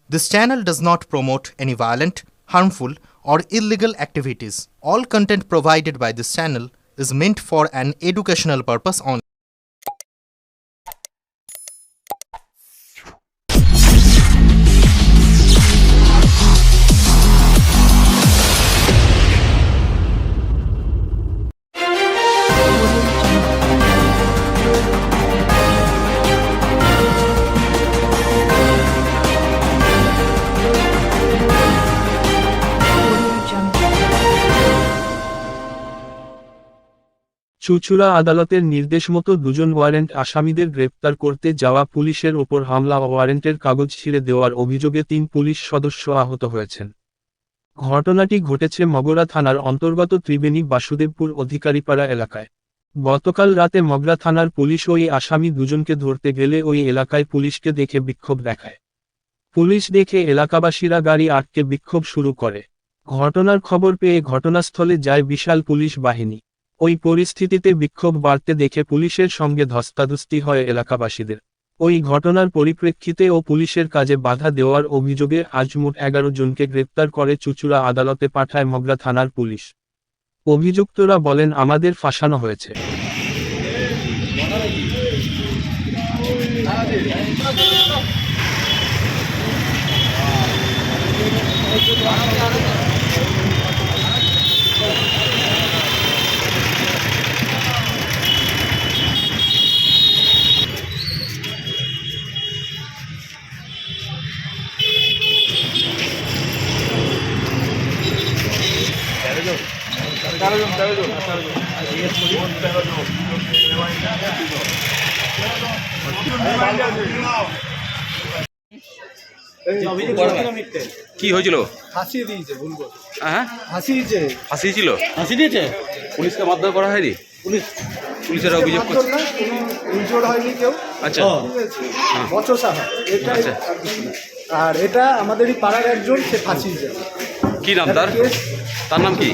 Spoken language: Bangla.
This channel does not promote any violent, harmful, or illegal activities. All content provided by this channel is meant for an educational purpose only. চুঁচুড়া আদালতের নির্দেশমতো দুজন ওয়ারেন্ট আসামিদের গ্রেপ্তার করতে যাওয়া পুলিশের ওপর হামলা ও ওয়ারেন্টের কাগজ ছিঁড়ে দেওয়ার অভিযোগে ৩ পুলিশ সদস্য আহত হয়েছেন। ঘটনাটি ঘটেছে মগরা থানার অন্তর্গত ত্রিবেণী বাসুদেবপুর অধিকারীপাড়া এলাকায়। গতকাল রাতে মগরা থানার পুলিশ ওই আসামি দুজনকে ধরতে গেলে ওই এলাকায় পুলিশকে দেখে বিক্ষোভ দেখায়। পুলিশ দেখে এলাকাবাসীরা গাড়ি আটকে বিক্ষোভ শুরু করে। ঘটনার খবর পেয়ে ঘটনাস্থলে যায় বিশাল পুলিশ বাহিনী। ওই পরিস্থিতিতে বিক্ষোভ বাড়তে দেখে পুলিশের সঙ্গে ধস্তাধস্তি হয় এলাকাবাসীদের। ওই ঘটনার পরিপ্রেক্ষিতে ও পুলিশের কাজে বাধা দেওয়ার অভিযোগে আজ মোট 11 জনকে গ্রেপ্তার করে চুঁচুড়া আদালতে পাঠায় মগরা থানার পুলিশ। অভিযুক্তরা বলেন, আমাদের ফাঁসানো হয়েছে। কি হয়েছিল? ফাঁসিয়ে দিয়েছে, ভুল করে হ্যাঁ ফাঁসিয়েছে। ফাঁসি ছিল, ফাঁসি দিয়েছে। পুলিশকে মারধর করা হয়নি? পুলিশের অভিযোগ করছে। মারধর না, কোনো ইনজোর্ড হয়নি কেউ। আচ্ছা, ঠিক আছে, বচসা হয় এটা। আচ্ছা। আর এটা আমাদেরই পাড়ার একজন, সে ফাঁসিয়েছে। কি নাম তার? কেস তার নাম কি?